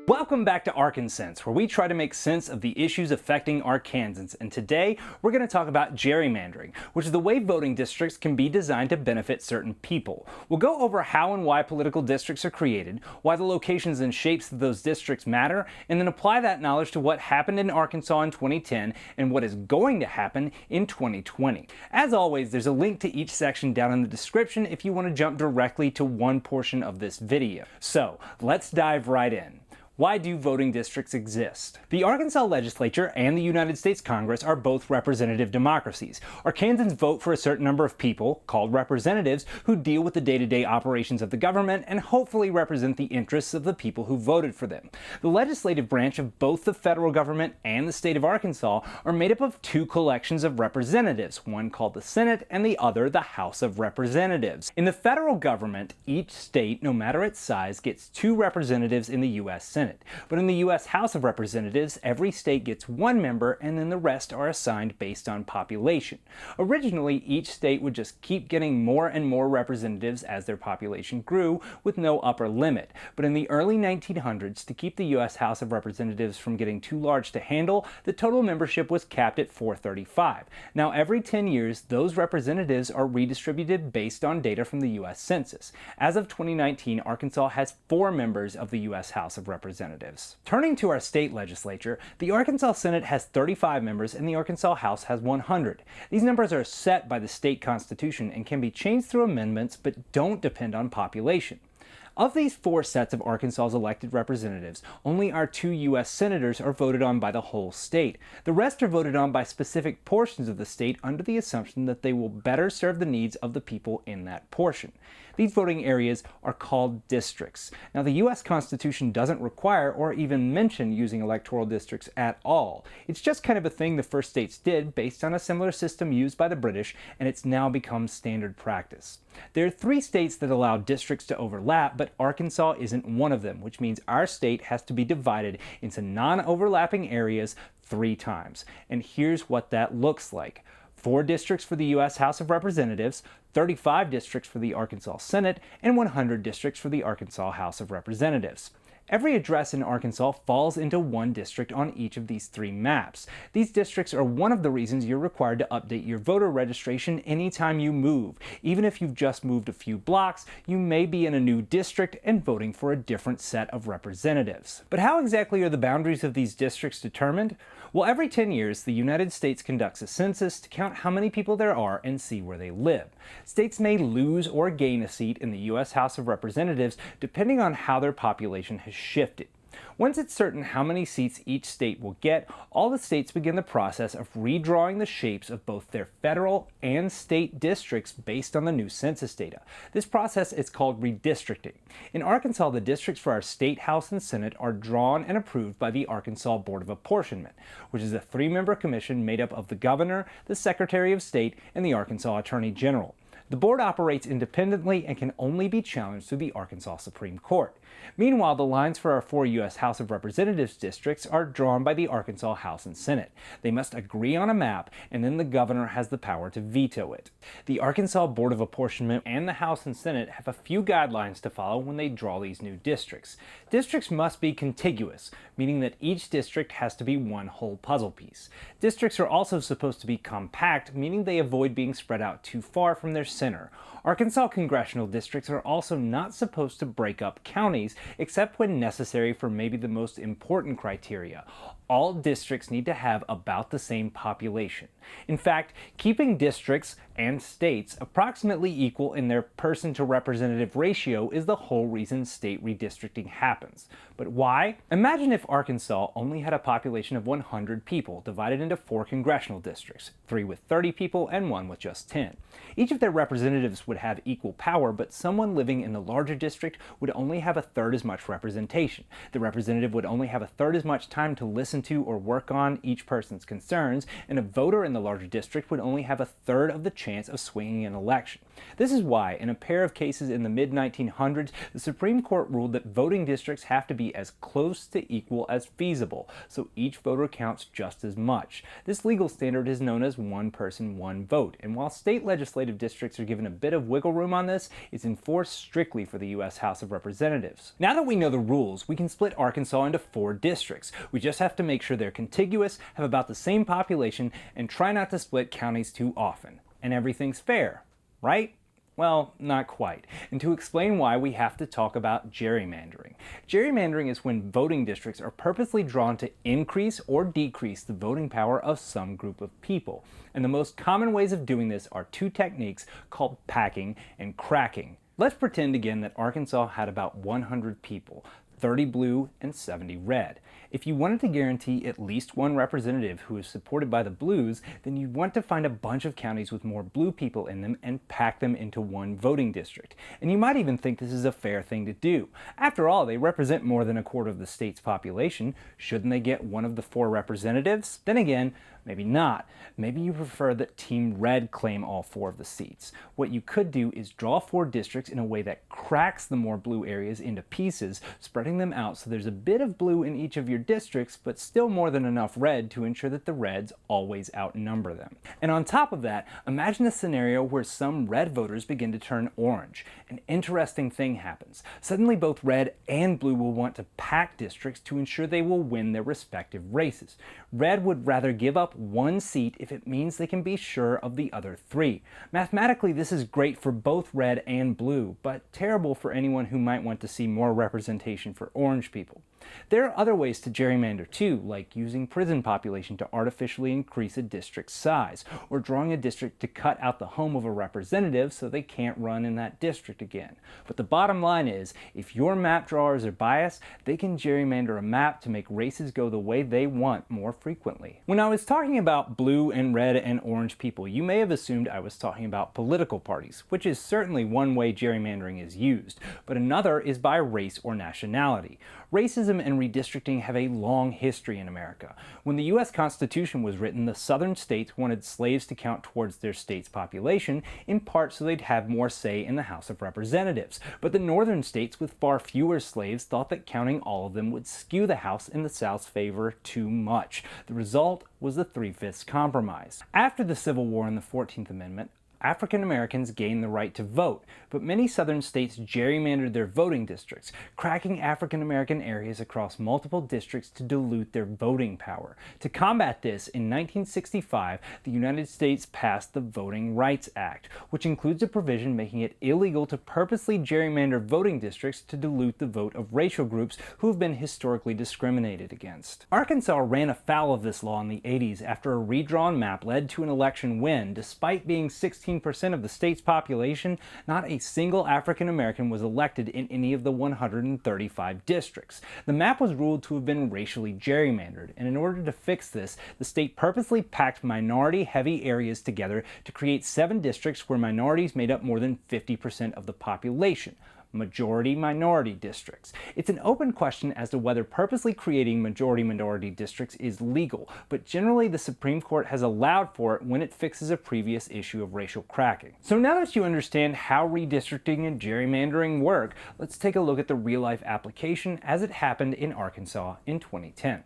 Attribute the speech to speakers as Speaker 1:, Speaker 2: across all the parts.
Speaker 1: Welcome back to Arkansense, where we try to make sense of the issues affecting Arkansans, and today we're going to talk about gerrymandering, which is the way voting districts can be designed to benefit certain people. We'll go over how and why political districts are created, why the locations and shapes of those districts matter, and then apply that knowledge to what happened in Arkansas in 2010 and what is going to happen in 2020. As always, there's a link to each section down in the description if you want to jump directly to one portion of this video. So let's dive right in. Why do voting districts exist? The Arkansas legislature and the United States Congress are both representative democracies. Arkansans vote for a certain number of people, called representatives, who deal with the day-to-day operations of the government and hopefully represent the interests of the people who voted for them. The legislative branch of both the federal government and the state of Arkansas are made up of two collections of representatives, one called the Senate and the other the House of Representatives. In the federal government, each state, no matter its size, gets two representatives in the U.S. Senate. But in the U.S. House of Representatives, every state gets one member and then the rest are assigned based on population. Originally, each state would just keep getting more and more representatives as their population grew, with no upper limit. But in the early 1900s, to keep the U.S. House of Representatives from getting too large to handle, the total membership was capped at 435. Now, every 10 years, those representatives are redistributed based on data from the U.S. Census. As of 2019, Arkansas has 4 members of the U.S. House of Representatives. Turning to our state legislature, the Arkansas Senate has 35 members and the Arkansas House has 100. These numbers are set by the state constitution and can be changed through amendments but don't depend on population. Of these 4 sets of Arkansas's elected representatives, only our 2 U.S. senators are voted on by the whole state. The rest are voted on by specific portions of the state under the assumption that they will better serve the needs of the people in that portion. These voting areas are called districts. Now, the U.S. Constitution doesn't require or even mention using electoral districts at all. It's just kind of a thing the first states did based on a similar system used by the British, and it's now become standard practice. There are 3 states that allow districts to overlap, but Arkansas isn't one of them, which means our state has to be divided into non-overlapping areas 3 times. And here's what that looks like. 4 districts for the U.S. House of Representatives, 35 districts for the Arkansas Senate, and 100 districts for the Arkansas House of Representatives. Every address in Arkansas falls into one district on each of these 3 maps. These districts are one of the reasons you're required to update your voter registration anytime you move. Even if you've just moved a few blocks, you may be in a new district and voting for a different set of representatives. But how exactly are the boundaries of these districts determined? Well, every 10 years, the United States conducts a census to count how many people there are and see where they live. States may lose or gain a seat in the U.S. House of Representatives depending on how their population has shifted. Once it's certain how many seats each state will get, all the states begin the process of redrawing the shapes of both their federal and state districts based on the new census data. This process is called redistricting. In Arkansas, the districts for our state, house, and senate are drawn and approved by the Arkansas Board of Apportionment, which is a 3-member commission made up of the governor, the secretary of state, and the Arkansas attorney general. The board operates independently and can only be challenged through the Arkansas Supreme Court. Meanwhile, the lines for our 4 U.S. House of Representatives districts are drawn by the Arkansas House and Senate. They must agree on a map, and then the governor has the power to veto it. The Arkansas Board of Apportionment and the House and Senate have a few guidelines to follow when they draw these new districts. Districts must be contiguous, meaning that each district has to be one whole puzzle piece. Districts are also supposed to be compact, meaning they avoid being spread out too far from their center. Arkansas congressional districts are also not supposed to break up counties, except when necessary for maybe the most important criteria. All districts need to have about the same population. In fact, keeping districts and states approximately equal in their person-to-representative ratio is the whole reason state redistricting happens. But why? Imagine if Arkansas only had a population of 100 people divided into 4 congressional districts, 3 with 30 people and 1 with just 10. Each of their representatives would have equal power, but someone living in the larger district would only have a third as much representation. The representative would only have a third as much time to listen to or work on each person's concerns, and a voter in the larger district would only have a third of the chance of swinging an election. This is why, in a pair of cases in the mid-1900s, the Supreme Court ruled that voting districts have to be as close to equal as feasible, so each voter counts just as much. This legal standard is known as one person, one vote, and while state legislative districts are given a bit of wiggle room on this, it's enforced strictly for the U.S. House of Representatives. Now that we know the rules, we can split Arkansas into 4 districts. We just have to make sure they're contiguous, have about the same population, and try not to split counties too often. And everything's fair, right? Well, not quite. And to explain why, we have to talk about gerrymandering. Gerrymandering is when voting districts are purposely drawn to increase or decrease the voting power of some group of people. And the most common ways of doing this are 2 techniques called packing and cracking. Let's pretend again that Arkansas had about 100 people, 30 blue and 70 red. If you wanted to guarantee at least one representative who is supported by the blues, then you'd want to find a bunch of counties with more blue people in them and pack them into one voting district. And you might even think this is a fair thing to do. After all, they represent more than a quarter of the state's population. Shouldn't they get one of the 4 representatives? Then again, maybe not. Maybe you prefer that Team Red claim all 4 of the seats. What you could do is draw 4 districts in a way that cracks the more blue areas into pieces, spreading them out so there's a bit of blue in each of your districts, but still more than enough red to ensure that the reds always outnumber them. And on top of that, imagine a scenario where some red voters begin to turn orange. An interesting thing happens. Suddenly both red and blue will want to pack districts to ensure they will win their respective races. Red would rather give up 1 seat if it means they can be sure of the other 3. Mathematically, this is great for both red and blue, but terrible for anyone who might want to see more representation for orange people. There are other ways to gerrymander too, like using prison population to artificially increase a district's size, or drawing a district to cut out the home of a representative so they can't run in that district again. But the bottom line is, if your map drawers are biased, they can gerrymander a map to make races go the way they want more frequently. When I was talking about blue and red and orange people, you may have assumed I was talking about political parties, which is certainly one way gerrymandering is used, but another is by race or nationality. Racism and redistricting have a long history in America. When the U.S. Constitution was written, the southern states wanted slaves to count towards their state's population, in part so they'd have more say in the House of Representatives. But the northern states with far fewer slaves thought that counting all of them would skew the House in the South's favor too much. The result was the 3/5 Compromise. After the Civil War and the 14th Amendment, African Americans gained the right to vote, but many southern states gerrymandered their voting districts, cracking African American areas across multiple districts to dilute their voting power. To combat this, in 1965, the United States passed the Voting Rights Act, which includes a provision making it illegal to purposely gerrymander voting districts to dilute the vote of racial groups who have been historically discriminated against. Arkansas ran afoul of this law in the 80s after a redrawn map led to an election win, despite being 16% of the state's population. Not a single African American was elected in any of the 135 districts. The map was ruled to have been racially gerrymandered, and in order to fix this, the state purposely packed minority-heavy areas together to create 7 districts where minorities made up more than 50% of the population. Majority-minority districts. It's an open question as to whether purposely creating majority-minority districts is legal, but generally the Supreme Court has allowed for it when it fixes a previous issue of racial cracking. So now that you understand how redistricting and gerrymandering work, let's take a look at the real-life application as it happened in Arkansas in 2010.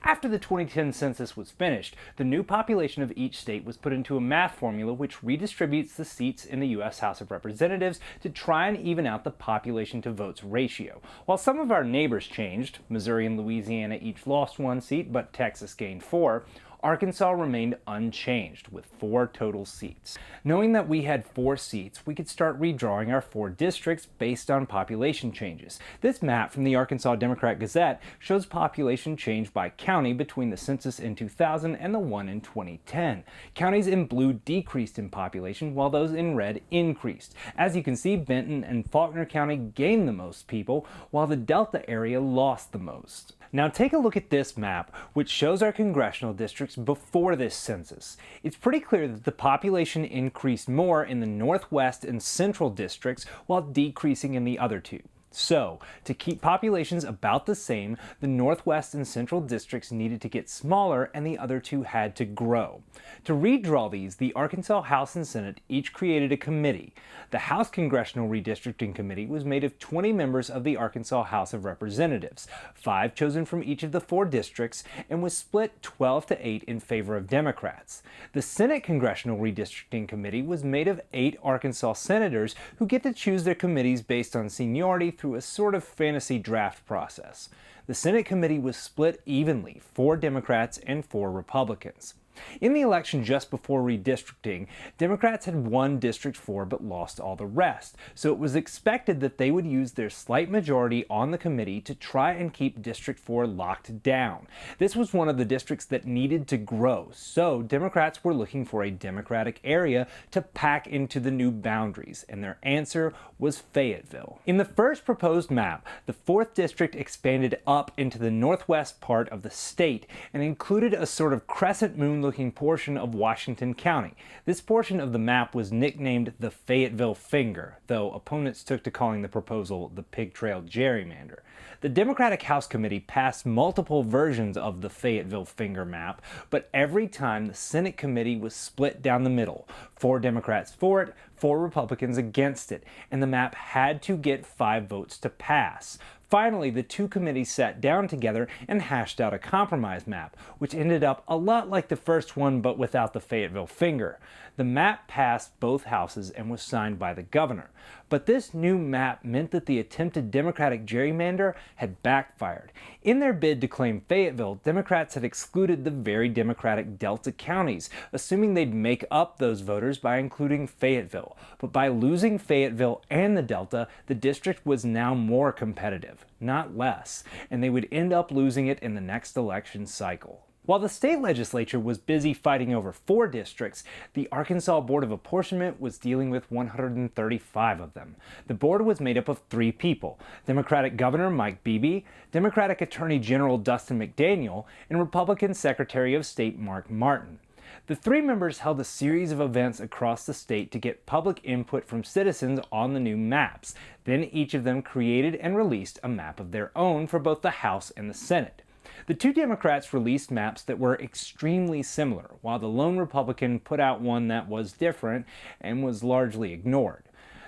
Speaker 1: After the 2010 census was finished, the new population of each state was put into a math formula which redistributes the seats in the U.S. House of Representatives to try and even out the population to votes ratio. While some of our neighbors changed, Missouri and Louisiana each lost 1 seat, but Texas gained 4, Arkansas remained unchanged with 4 total seats. Knowing that we had 4 seats, we could start redrawing our 4 districts based on population changes. This map from the Arkansas Democrat-Gazette shows population change by county between the census in 2000 and the one in 2010. Counties in blue decreased in population while those in red increased. As you can see, Benton and Faulkner County gained the most people, while the Delta area lost the most. Now take a look at this map, which shows our congressional districts before this census. It's pretty clear that the population increased more in the northwest and central districts while decreasing in the other 2. So, to keep populations about the same, the Northwest and Central districts needed to get smaller and the other two had to grow. To redraw these, the Arkansas House and Senate each created a committee. The House Congressional Redistricting Committee was made of 20 members of the Arkansas House of Representatives, 5 chosen from each of the 4 districts, and was split 12-8 in favor of Democrats. The Senate Congressional Redistricting Committee was made of 8 Arkansas senators who get to choose their committees based on seniority through a sort of fantasy draft process. The Senate committee was split evenly, 4 Democrats and 4 Republicans. In the election just before redistricting, Democrats had won District 4 but lost all the rest, so it was expected that they would use their slight majority on the committee to try and keep District 4 locked down. This was one of the districts that needed to grow, so Democrats were looking for a Democratic area to pack into the new boundaries, and their answer was Fayetteville. In the first proposed map, the 4th district expanded up into the northwest part of the state and included a sort of crescent moon looking portion of Washington County. This portion of the map was nicknamed the Fayetteville Finger, though opponents took to calling the proposal the Pig Trail Gerrymander. The Democratic House Committee passed multiple versions of the Fayetteville Finger map, but every time the Senate Committee was split down the middle, 4 Democrats for it, 4 Republicans against it, and the map had to get 5 votes to pass. Finally, the 2 committees sat down together and hashed out a compromise map, which ended up a lot like the first one but without the Fayetteville Finger. The map passed both houses and was signed by the governor. But this new map meant that the attempted Democratic gerrymander had backfired. In their bid to claim Fayetteville, Democrats had excluded the very Democratic Delta counties, assuming they'd make up those voters by including Fayetteville. But by losing Fayetteville and the Delta, the district was now more competitive, not less, and they would end up losing it in the next election cycle. While the state legislature was busy fighting over 4 districts, the Arkansas Board of Apportionment was dealing with 135 of them. The board was made up of 3 people: Democratic Governor Mike Beebe, Democratic Attorney General Dustin McDaniel, and Republican Secretary of State Mark Martin. The 3 members held a series of events across the state to get public input from citizens on the new maps. Then each of them created and released a map of their own for both the House and the Senate. The 2 Democrats released maps that were extremely similar, while the lone Republican put out one that was different and was largely ignored.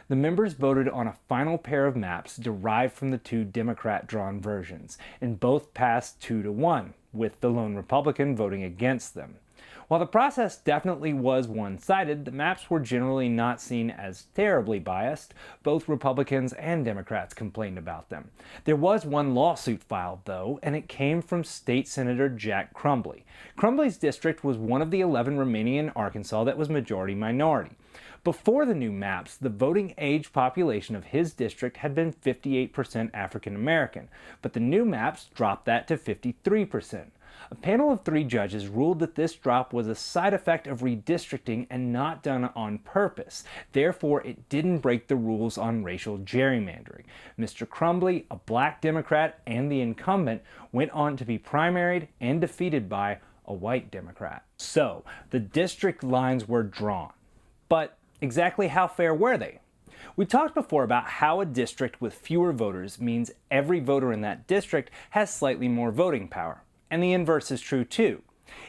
Speaker 1: The members voted on a final pair of maps derived from the 2 Democrat-drawn versions, and both passed 2-1, with the lone Republican voting against them. While the process definitely was one-sided, the maps were generally not seen as terribly biased. Both Republicans and Democrats complained about them. There was one lawsuit filed, though, and it came from State Senator Jack Crumbley. Crumbley's district was one of the 11 remaining in Arkansas that was majority-minority. Before the new maps, the voting age population of his district had been 58% African American, but the new maps dropped that to 53%. A panel of 3 judges ruled that this drop was a side effect of redistricting and not done on purpose. Therefore, it didn't break the rules on racial gerrymandering. Mr. Crumbley, a black Democrat and the incumbent, went on to be primaried and defeated by a white Democrat. So, the district lines were drawn. But exactly how fair were they? We talked before about how a district with fewer voters means every voter in that district has slightly more voting power. And the inverse is true too.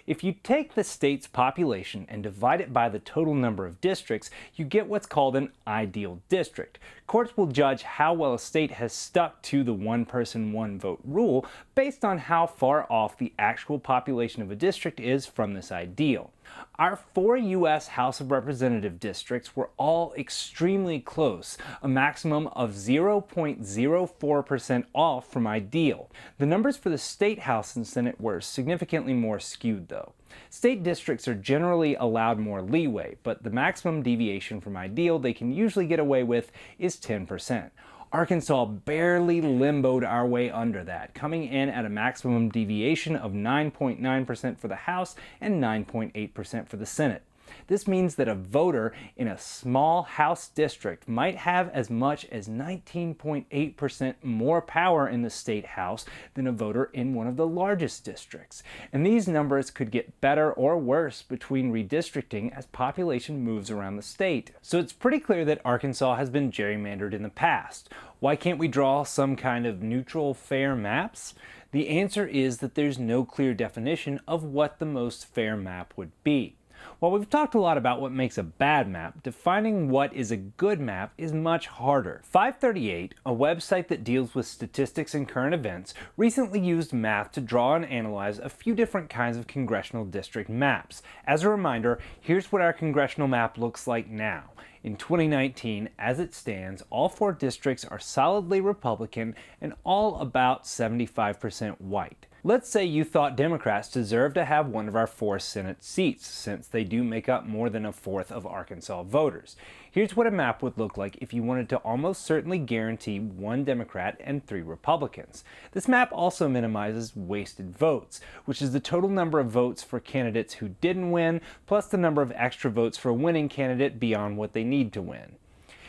Speaker 1: If you take the state's population and divide it by the total number of districts, you get what's called an ideal district. Courts will judge how well a state has stuck to the one-person, one-vote rule based on how far off the actual population of a district is from this ideal. Our 4 U.S. House of Representative districts were all extremely close, a maximum of 0.04% off from ideal. The numbers for the State House and Senate were significantly more skewed, though. State districts are generally allowed more leeway, but the maximum deviation from ideal they can usually get away with is 10%. Arkansas barely limboed our way under that, coming in at a maximum deviation of 9.9% for the House and 9.8% for the Senate. This means that a voter in a small House district might have as much as 19.8% more power in the state House than a voter in one of the largest districts. And these numbers could get better or worse between redistricting as population moves around the state. So it's pretty clear that Arkansas has been gerrymandered in the past. Why can't we draw some kind of neutral, fair maps? The answer is that there's no clear definition of what the most fair map would be. While we've talked a lot about what makes a bad map, defining what is a good map is much harder. 538, a website that deals with statistics and current events, recently used math to draw and analyze a few different kinds of congressional district maps. As a reminder, here's what our congressional map looks like now. In 2019, as it stands, all 4 districts are solidly Republican and all about 75% white. Let's say you thought Democrats deserve to have one of our 4 Senate seats, since they do make up more than a fourth of Arkansas voters. Here's what a map would look like if you wanted to almost certainly guarantee 1 Democrat and 3 Republicans. This map also minimizes wasted votes, which is the total number of votes for candidates who didn't win, plus the number of extra votes for a winning candidate beyond what they need to win.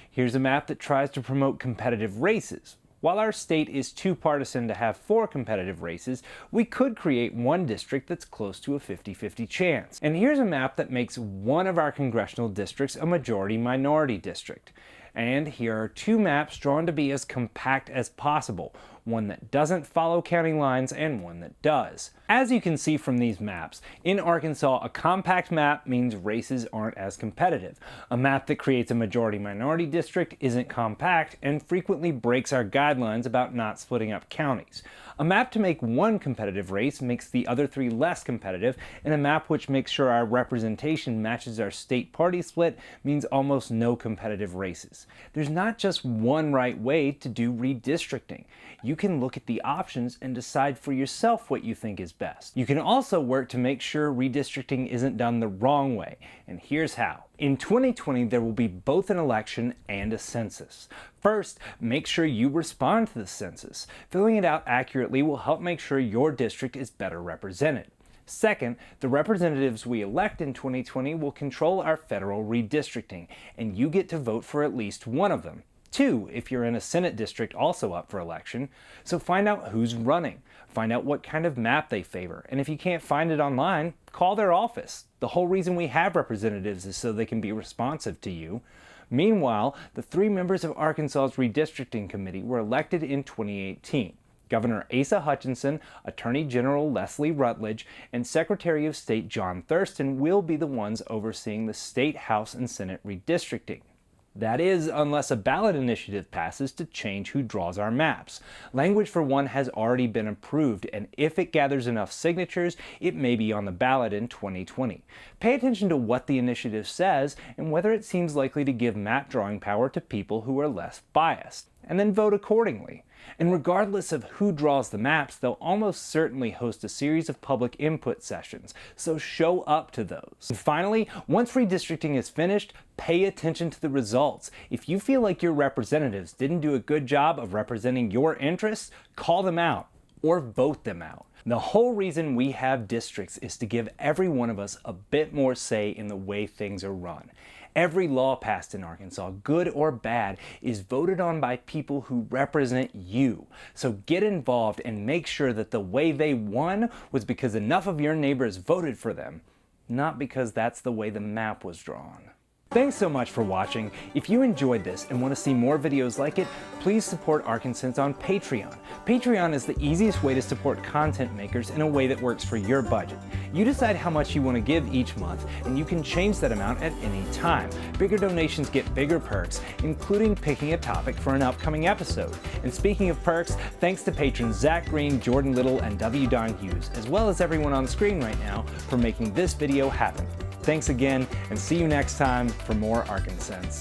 Speaker 1: Here's a map that tries to promote competitive races. While our state is too partisan to have 4 competitive races, we could create one district that's close to a 50-50 chance. And here's a map that makes one of our congressional districts a majority-minority district. And here are 2 maps drawn to be as compact as possible, one that doesn't follow county lines and one that does. As you can see from these maps, in Arkansas, a compact map means races aren't as competitive. A map that creates a majority-minority district isn't compact and frequently breaks our guidelines about not splitting up counties. A map to make one competitive race makes the other 3 less competitive, and a map which makes sure our representation matches our state party split means almost no competitive races. There's not just one right way to do redistricting. You can look at the options and decide for yourself what you think is best. You can also work to make sure redistricting isn't done the wrong way, and here's how. In 2020, there will be both an election and a census. First, make sure you respond to the census. Filling it out accurately will help make sure your district is better represented. Second, the representatives we elect in 2020 will control our federal redistricting, and you get to vote for at least one of them. 2, if you're in a Senate district also up for election. So find out who's running. Find out what kind of map they favor. And if you can't find it online, call their office. The whole reason we have representatives is so they can be responsive to you. Meanwhile, the 3 members of Arkansas's redistricting committee were elected in 2018. Governor Asa Hutchinson, Attorney General Leslie Rutledge, and Secretary of State John Thurston will be the ones overseeing the state, House, and Senate redistricting. That is, unless a ballot initiative passes to change who draws our maps. Language for one has already been approved, and if it gathers enough signatures, it may be on the ballot in 2020. Pay attention to what the initiative says and whether it seems likely to give map drawing power to people who are less biased, and then vote accordingly. And regardless of who draws the maps, they'll almost certainly host a series of public input sessions, so show up to those. And finally, once redistricting is finished, pay attention to the results. If you feel like your representatives didn't do a good job of representing your interests, call them out or vote them out. The whole reason we have districts is to give every one of us a bit more say in the way things are run. Every law passed in Arkansas, good or bad, is voted on by people who represent you. So get involved and make sure that the way they won was because enough of your neighbors voted for them, not because that's the way the map was drawn. Thanks so much for watching. If you enjoyed this and want to see more videos like it, please support Arkansense on Patreon. Patreon is the easiest way to support content makers in a way that works for your budget. You decide how much you want to give each month, and you can change that amount at any time. Bigger donations get bigger perks, including picking a topic for an upcoming episode. And speaking of perks, thanks to patrons Zach Green, Jordan Little, and W. Don Hughes, as well as everyone on screen right now, for making this video happen. Thanks again, and see you next time for more Arkansense.